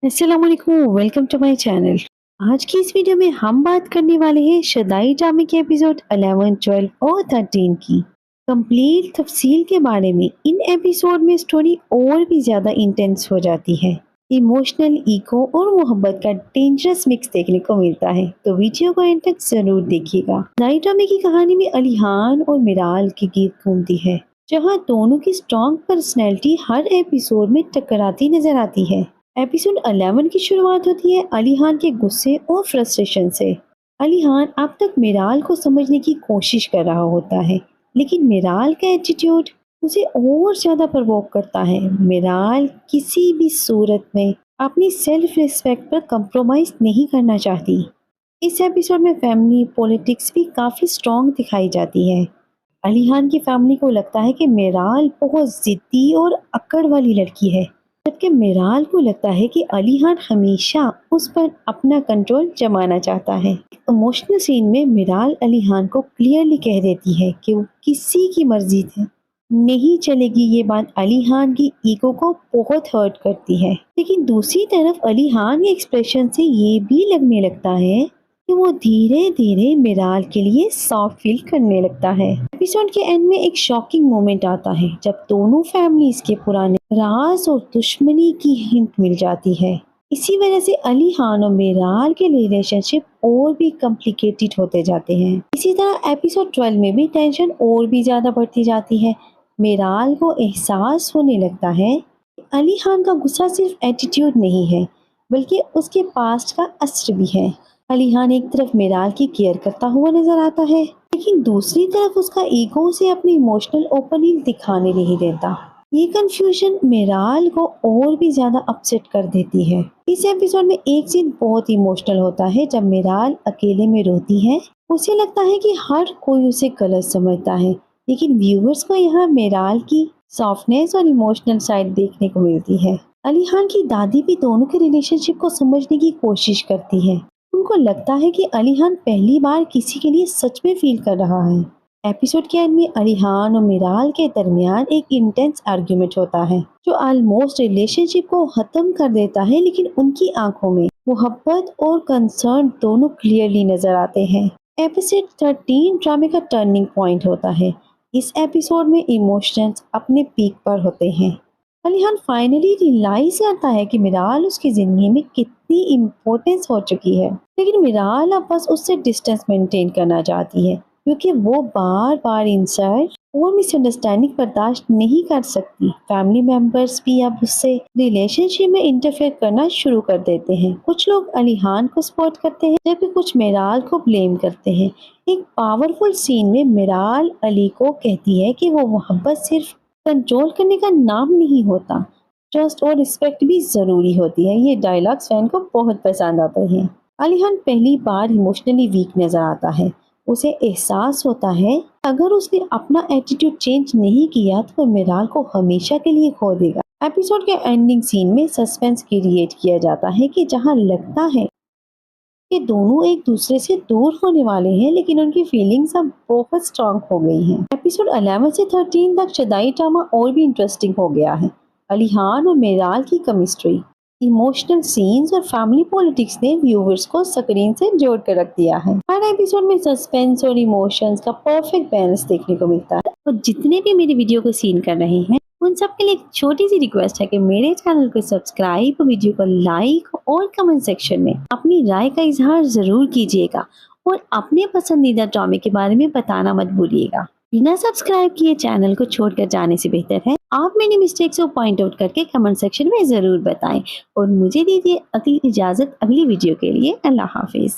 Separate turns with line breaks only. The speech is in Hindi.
अस्सलाम वालेकुम, वेलकम टू माय चैनल। आज की इस वीडियो में हम बात करने वाले हैं शदाई ड्रामे के एपिसोड 11, 12 और 13 की कंप्लीट तफसील के बारे में। इन एपिसोड में स्टोरी और भी ज्यादा इंटेंस हो जाती है। इमोशनल, ईगो और मोहब्बत का डेंजरस मिक्स देखने को मिलता है, तो वीडियो को एंड तक जरूर देखिएगा। शदाई ड्रामे की कहानी में अलीहान और मिराल की गीत घूमती है, जहाँ दोनों की स्ट्रॉन्ग पर्सनैलिटी हर एपिसोड में टकराती नजर आती है। एपिसोड 11 की शुरुआत होती है अलीहान के गुस्से और फ्रस्ट्रेशन से। अलीहान अब तक मिराल को समझने की कोशिश कर रहा होता है, लेकिन मिराल का एटीट्यूड उसे और ज्यादा प्रवोक करता है। मिराल किसी भी सूरत में अपनी सेल्फ रिस्पेक्ट पर कंप्रोमाइज नहीं करना चाहती। इस एपिसोड में फैमिली पॉलिटिक्स भी काफी स्ट्रॉन्ग दिखाई जाती है। अलीहान की फैमिली को लगता है कि मिराल बहुत जिद्दी और अकड़ वाली लड़की है, जबकि मिराल को लगता है कि अलीहान हमेशा उस पर अपना कंट्रोल जमाना चाहता है। इमोशनल सीन में मिराल अलीहान को क्लियरली कह देती है कि वो किसी की मर्जी से नहीं चलेगी। ये बात अलीहान की ईगो को बहुत हर्ट करती है, लेकिन दूसरी तरफ अलीहान के एक्सप्रेशन से ये भी लगने लगता है कि वो धीरे धीरे मिराल के लिए सॉफ्ट फील करने लगता है। एपिसोड के एंड में एक शॉकिंग मोमेंट आता है, जब दोनों फैमिलीज के पुराने राज और दुश्मनी की हिंट मिल जाती है। इसी वजह से अलीहान और मिराल के रिलेशनशिप और भी कॉम्प्लिकेटेड होते जाते हैं। इसी तरह एपिसोड 12 में भी टेंशन और भी ज्यादा बढ़ती जाती है। मिराल को एहसास होने लगता है कि अलीहान का गुस्सा सिर्फ एटीट्यूड नहीं है, बल्कि उसके पास्ट का असर भी है। अलीहान एक तरफ मिराल की केयर करता हुआ नजर आता है, लेकिन दूसरी तरफ उसका ईगो उसे अपनी इमोशनल ओपनिंग दिखाने नहीं देता। ये कंफ्यूजन मिराल को और भी ज्यादा अपसेट कर देती है। इस एपिसोड में एक सीन बहुत इमोशनल होता है, जब मिराल अकेले में रोती है। उसे लगता है कि हर कोई उसे गलत समझता है, लेकिन व्यूअर्स को यहाँ मिराल की सॉफ्टनेस और इमोशनल साइड देखने को मिलती है। अलीहान की दादी भी दोनों के रिलेशनशिप को समझने की कोशिश करती है। उनको लगता है कि अलीहान पहली बार किसी के लिए सच में फील कर रहा है। एपिसोड के एंड में अलीहान और मिराल के दरमियान एक इंटेंस आर्ग्यूमेंट होता है, जो ऑलमोस्ट रिलेशनशिप को खत्म कर देता है, लेकिन उनकी आंखों में मोहब्बत और कंसर्न दोनों क्लियरली नजर आते हैं। एपिसोड 13 ड्रामे का टर्निंग पॉइंट होता है। इस एपिसोड में इमोशंस अपने पीक पर होते हैं। अलीहान फाइनली रियलाइज करता है कि मिराल उसकी जिंदगी में कितनी इम्पोर्टेंस हो चुकी है, लेकिन मिराल अब बस उससे डिस्टेंस मेंटेन करना चाहती है, क्योंकि वो बार बार इंसल्ट और मिसअंडरस्टैंडिंग बर्दाश्त नहीं कर सकती। फैमिली मेंबर्स भी अब उससे रिलेशनशिप में इंटरफेयर करना शुरू कर देते हैं। कुछ लोग अलीहान को सपोर्ट करते हैं, जबकि कुछ मिराल को ब्लेम करते हैं। एक पावरफुल सीन में मिराल अली को कहती है कि वो मोहब्बत सिर्फ कंट्रोल करने का नाम नहीं होता, ट्रस्ट और रिस्पेक्ट भी जरूरी होती है। ये डायलॉग्स फैन को बहुत पसंद आते हैं। अलीहान पहली बार इमोशनली वीक नजर आता है। उसे एहसास होता है अगर उसने अपना एटीट्यूड चेंज नहीं किया तो वो मिराल को हमेशा के लिए खो देगा। एपिसोड के एंडिंग सीन में सस्पेंस क्रिएट किया जाता है, कि जहां लगता है कि दोनों एक दूसरे से दूर होने वाले हैं, लेकिन उनकी फीलिंग्स अब बहुत स्ट्रांग हो गई हैं। एपिसोड 11 से 13 तक शदाई ड्रामा और भी इंटरेस्टिंग हो गया है। अलीहान और मिराल की केमिस्ट्री, इमोशनल सीन्स और फैमिली पॉलिटिक्स ने व्यूवर्स को स्क्रीन से जोड़ कर रख दिया है। हर एपिसोड में सस्पेंस और इमोशंस का परफेक्ट बैलेंस देखने को मिलता है। और जितने भी मेरी वीडियो को सीन कर रहे हैं, उन सब के लिए एक छोटी सी रिक्वेस्ट है कि मेरे चैनल को सब्सक्राइब, वीडियो को लाइक और कमेंट सेक्शन में अपनी राय का इजहार जरूर कीजिएगा, और अपने पसंदीदा ड्रामे के बारे में बताना मत भूलिएगा। बिना सब्सक्राइब किए चैनल को छोड़कर जाने से बेहतर है आप मेरी मिस्टेक्स को पॉइंट आउट करके कमेंट सेक्शन में जरूर बताएं। और मुझे दीजिए अगली इजाजत अगली वीडियो के लिए। अल्लाह हाफिज।